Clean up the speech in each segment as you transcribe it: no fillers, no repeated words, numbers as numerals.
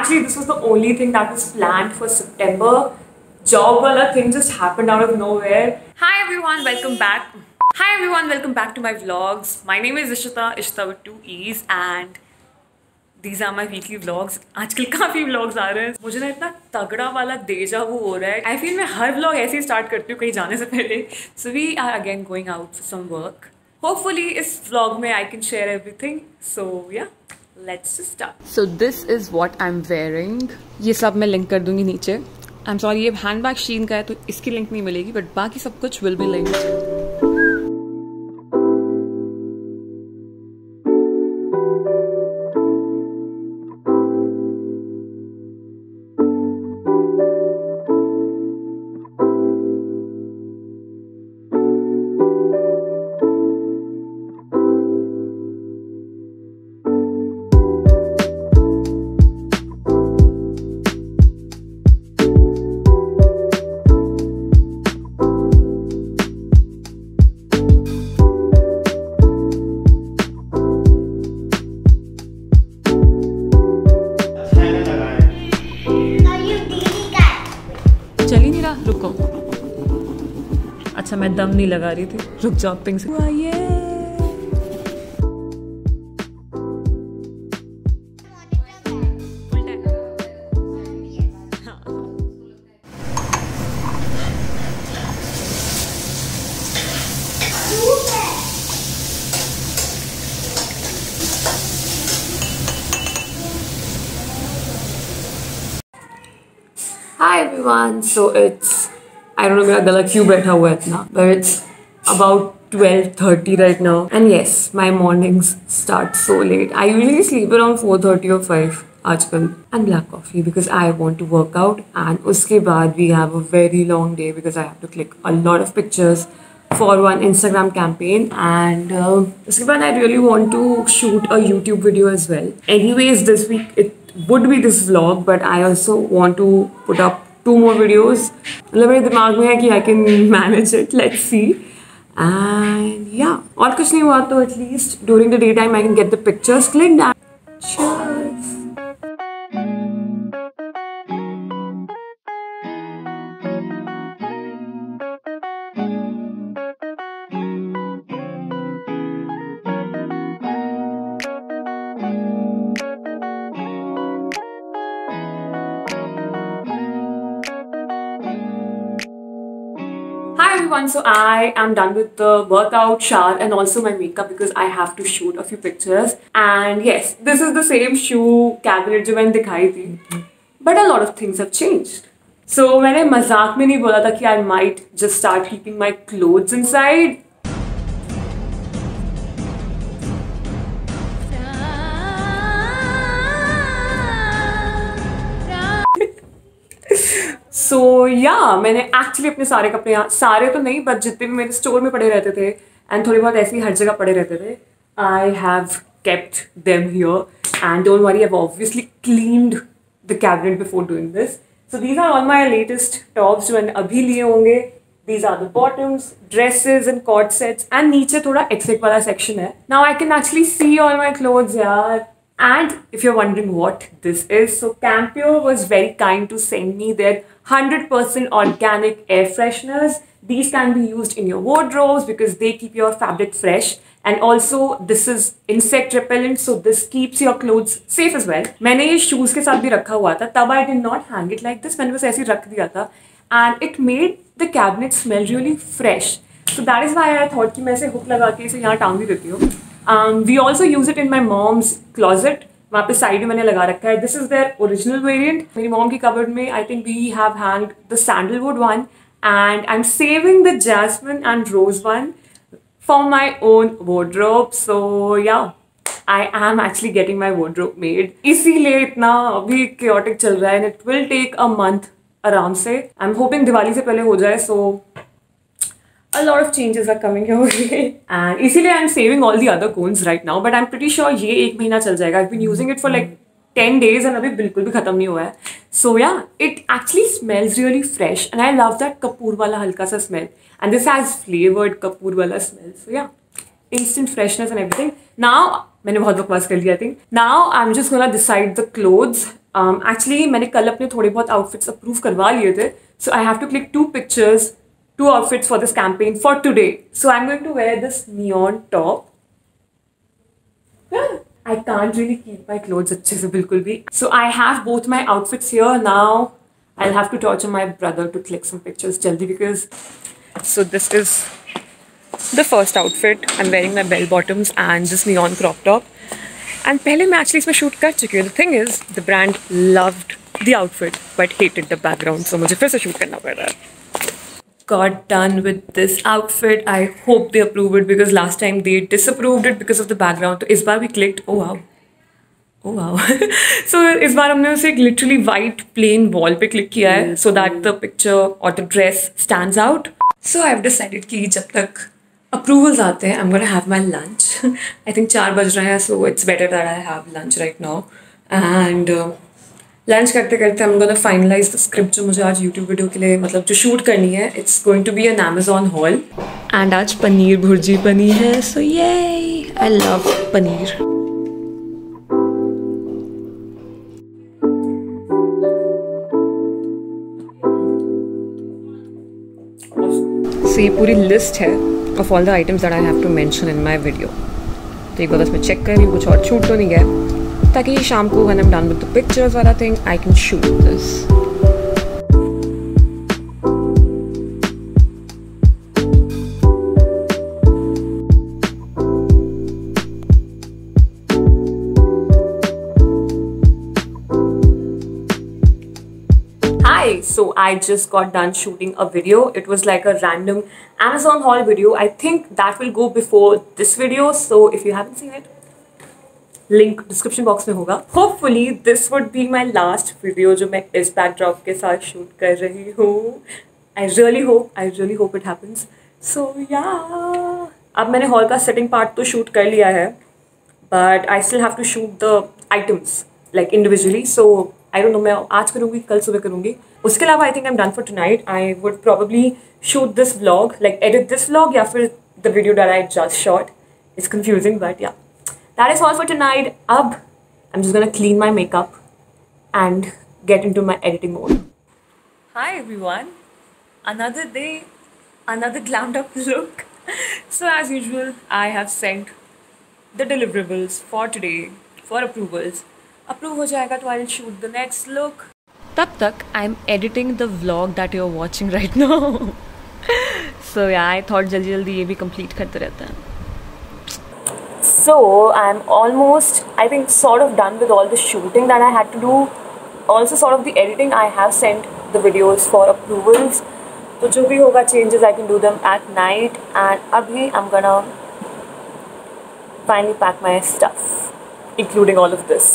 Actually, this was the only thing that was planned for September. Job wala thing just happened out of nowhere. Hi everyone, welcome back. Hi everyone, welcome back to my vlogs. My name is Ishita with 2 E's, and these are my weekly vlogs. आजकल काफ़ी vlogs आ रहे हैं. मुझे ना इतना तगड़ा वाला deja vu हो रहा है. I feel मैं हर vlog ऐसे ही start करती हूँ कहीं जाने से पहले. So we are again going out for some work. Hopefully इस vlog में I can share everything. So yeah. Let's just start. So this is what I'm wearing. ये सब मैं लिंक कर दूंगी नीचे. I'm sorry, ये हैंडबैग शीन का है तो इसकी लिंक नहीं मिलेगी, बट बाकी सब कुछ will be linked. रुको, अच्छा मैं दम नहीं लगा रही थी, रुक जाओ पिंक से. Hi everyone, so it's, I don't know मेरा गला क्यों बैठा हुआ है इतना, but it's about 12:30 right now, and yes, my mornings start so late. I usually sleep around 4:30 or 5 आजकल, and black coffee because I want to work out, and उसके बाद we have a very long day because I have to click a lot of pictures for one Instagram campaign, and उसके बाद I really want to shoot a YouTube video as well. Anyways, this week it would be this vlog, but I also want to put up 2 more videos. मतलब मेरे दिमाग में है कि I can manage it. Let's see. And yeah, और कुछ नहीं हुआ तो at least during the daytime I can get the pictures clicked. Cheers. Hi everyone, so I am done with the workout, shower and also my makeup because I have to shoot a few pictures. And yes, this is the same shoe cabinet जो मैंने दिखाई थी, but a lot of things have changed. So मैंने मजाक में नहीं बोला था कि I might just start keeping my clothes inside. So yeah, मैंने एक्चुअली अपने सारे कपड़े यहाँ, सारे तो नहीं बट जितने भी मेरे स्टोर में पड़े रहते थे एंड थोड़े बहुत ऐसे ही हर जगह पड़े रहते थे, I have kept them here and don't worry, I have obviously cleaned the cabinet before doing this. So these are all my latest tops जो मैंने अभी लिए होंगे. These are the bottoms, dresses and cord sets, and नीचे थोड़ा एक्सेक वाला section है. Now I can actually see all my clothes यार. And if you're wondering what this is, so Campure was very kind to send me their 100% organic air fresheners. These can be used in your wardrobes because they keep your fabric fresh, and also this is insect repellent, so this keeps your clothes safe as well. मैंने ये shoes के साथ भी रखा हुआ था, तब I did not hang it like this, मैंने बस ऐसे ही रख दिया था, and it made the cabinet smell really fresh. So that is why I thought कि मैं इसे hook लगा के इसे यहाँ टांग भी देती हूँ. We also use it in my mom's closet. वहाँ पे साइड में मैंने लगा रखा है. This is their original variant. मेरी मॉम की कबर्ड में I think we have hanged the sandalwood one, and I'm saving the jasmine and rose one for my own wardrobe. So yeah, I am actually getting my wardrobe made. इसीलिए इतना अभी chaotic चल रहा है, and it will take a month आराम से. I'm hoping Diwali से पहले हो जाए. So a lot of changes are coming your way, and इसीलिए I'm saving all the other cones right now, but I'm pretty sure ये 1 महीना चल जाएगा. I've been using it for like 10 days and अभी बिल्कुल भी खत्म नहीं हुआ है. So yeah, it actually smells really fresh, and I love that Kapoor वाला हल्का सा smell, and this has flavored Kapoor वाला smell. So yeah, instant freshness and everything. Now मैंने बहुत बकवास कर लिया. I think now I'm just gonna decide the clothes Actually मैंने कल अपने थोड़े बहुत outfits approve करवा लिए थे. So I have to click 2 pictures, 2 outfits for this campaign for today. So I'm going to wear this neon top. I can't really keep my clothes अच्छे से बिल्कुल भी. So I have both my outfits here now. I'll have to torture my brother to click some pictures jaldi because. So this is the first outfit. I'm wearing my bell bottoms and this neon crop top. And पहले मैं actually इसमें shoot कर चुकी हूँ. The thing is, the brand loved the outfit but hated the background. So मुझे फिर से shoot करना पड़ रहा है. Got done with this outfit. I hope they approve it because last time they disapproved it because of the background. तो इस बार we clicked. Oh wow. Oh wow. So इस बार हमने उसे literally white plain wall पे click किया है so that the picture or the dress stands out. So I've decided कि जब तक approvals आते हैं, I'm gonna have my lunch. I think 4 बज रहे हैं, so it's better that I have lunch right now. And lunch करते करते I'm gonna finalize the script जो मुझे आज YouTube वीडियो के लिए मतलब जो शूट करनी है. It's going to be an Amazon haul. And आज पनीर भुर्जी बनी है, so yay! I love paneer. So ये पूरी लिस्ट है of all the items that I have to mention in my video. तो एक बार बस मैं चेक कर रही हूँ कुछ और छूट तो नहीं गया ताकि शाम को when I'm done with the pictures वाला thing I can shoot this. So I just got done shooting a video. It was like a random Amazon haul video. I think that will go before this video. So if you haven't seen it, link description box में होगा. Hopefully this would be my last video जो मैं इस backdrop के साथ shoot कर रही हूँ. I really hope it happens. So yeah. अब मैंने haul का setting part तो shoot कर लिया है, but I still have to shoot the items like individually. So I don't know मैं आज करूँगी कल सुबह करूँगी. उसके अलावा I think I'm done for tonight. I would probably shoot this vlog, like edit this vlog या फिर the video that I just shot. It's confusing but yeah. That is all for tonight. अब I'm just gonna clean my makeup and get into my editing mode. Hi everyone. Another day, another glammed up look. So as usual, I have sent the deliverables for today for approvals. Approve हो जाएगा तो I'll shoot the next look. तब तक I'm editing the vlog that you're watching right now. So yeah, I thought जल्दी जल्दी ये भी complete करते रहते हैं. So I'm almost, I think, sort of done with all the shooting that I had to do. Also sort of the editing. I have sent the videos for approvals. तो जो भी होगा changes, I can do them at night. And अभी I'm gonna finally pack my stuff, including all of this.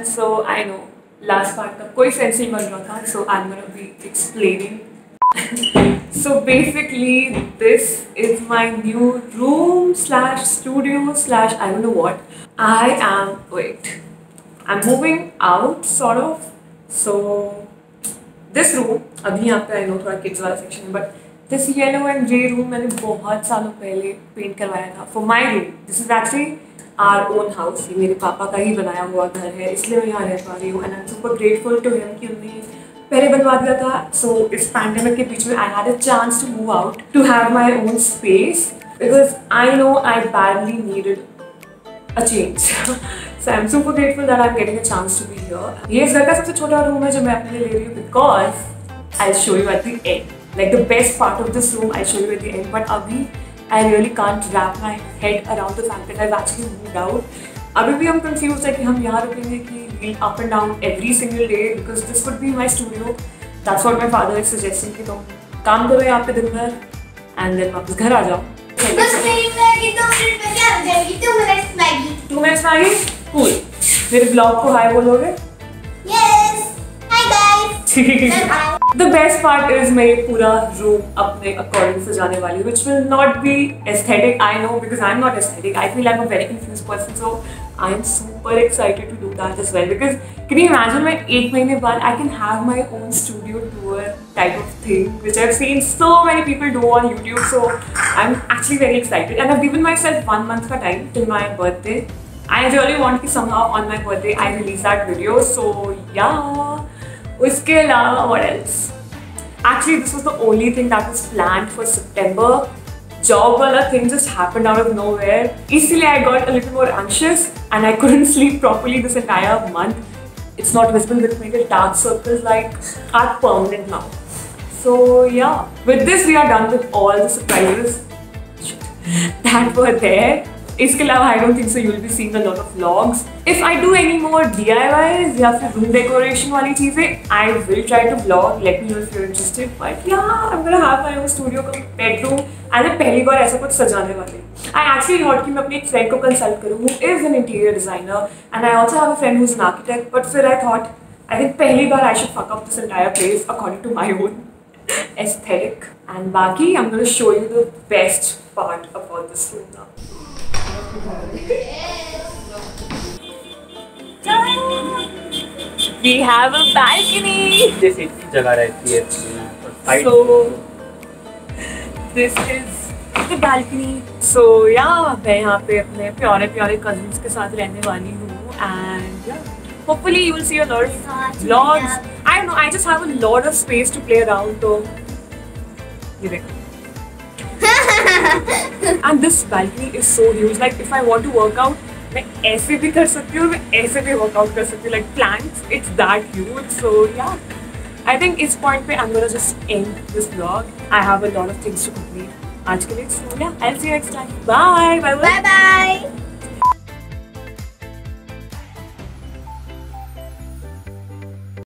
So I know last part का कोई sense नहीं बन रहा था, so I'm gonna be explaining. So basically this is my new room slash studio slash I don't know what. I'm moving out sort of. So this room अभी यहाँ पे I know थोड़ा kids वाला section है, but this yellow and grey room मैंने बहुत सालों पहले पेंट करवाया था for my room. This is actually our own house. ये मेरे पापा का ही बनाया हुआ घर है, इसलिए मैं यहाँ रह पा रही हूँ. And I'm super grateful to him कि उन्होंने पहले बनवा दिया था. So इस pandemic के बीच में I had a chance to move out to have my own space because I know I badly needed a change. So I'm super grateful that I'm getting a chance to be here. ये इस घर का सबसे छोटा room है जो मैं अपने लिए ले रही हूँ because I'll show you at the end. Like the best part of this room I'll show you at the end. But अभी I really can't wrap my head around the fact that I've actually moved out. अभी भी हम confused है कि हम यहाँ रुकेंगे कि we'll up and down every single day because this could be my studio. That's what my father is suggesting कि तुम काम करो यहाँ पे दिन भर एंड देन वापस घर आ जाओ। बस मेरी मैगी 2 मिनट में क्या हो जाएगी? 2 मिनट मैगी। 2 मिनट्स में आ गई? कूल। मेरे ब्लॉग को हाय बोलोगे? Yes, hi guys. The best part is मैं ये पूरा रूम अपने अकॉर्डिंग सजाने वाली, which will not be aesthetic. I know because I'm not aesthetic. I feel I'm a very confused person, so I am super excited to do that as well. Because can you imagine मैं 1 महीने बाद I can have my own studio tour type of thing, which I've seen so many people do on YouTube. So I'm actually very excited, and I've given myself 1 month का time till my birthday. I really want कि somehow on my birthday I release that video. So yeah. उसके अलावा what else? Actually, this was the only thing that was planned for September. Job वाला thing just happened out of nowhere. इसलिए I got a little more anxious and I couldn't sleep properly this entire month. It's not visible with me. The dark circles like are permanent now. So yeah, with this we are done with all the surprises that were there. इसके अलावा I don't think so you'll be seeing a lot of vlogs. If I do any more DIYs या फिर room decoration वाली चीज़ें, I will try to vlog. Let me know if you're interested. But yeah, I'm gonna have my own studio का bedroom. And मैं पहली बार ऐसा कुछ सजाने वाली. I actually thought कि मैं अपनी एक friend को consult करूँ who is an interior designer, and I also have a friend who's an architect. But फिर I thought I think पहली बार I should fuck up this entire place according to my own aesthetic. And बाकी I'm gonna show you the best part about this room now. We have a balcony. जैसे इतनी जगह रहती है So this is the balcony. So yeah, मैं यहाँ पे अपने प्यारे cousins के साथ रहने वाली हूँ and yeah, hopefully you will see a lot of vlogs. I don't know, I just have a lot of space to play around. तो ये देखो. And this balcony is so huge. Like if I want to work out, मैं ऐसे भी कर सकती हूँ, मैं ऐसे भी workout कर सकती हूँ. Like planks, it's that huge. So yeah, I think इस point पे I'm gonna just end this vlog. I have a lot of things to complete आज के लिए. So yeah, I'll see you next time. Bye. Bye. Bye bye.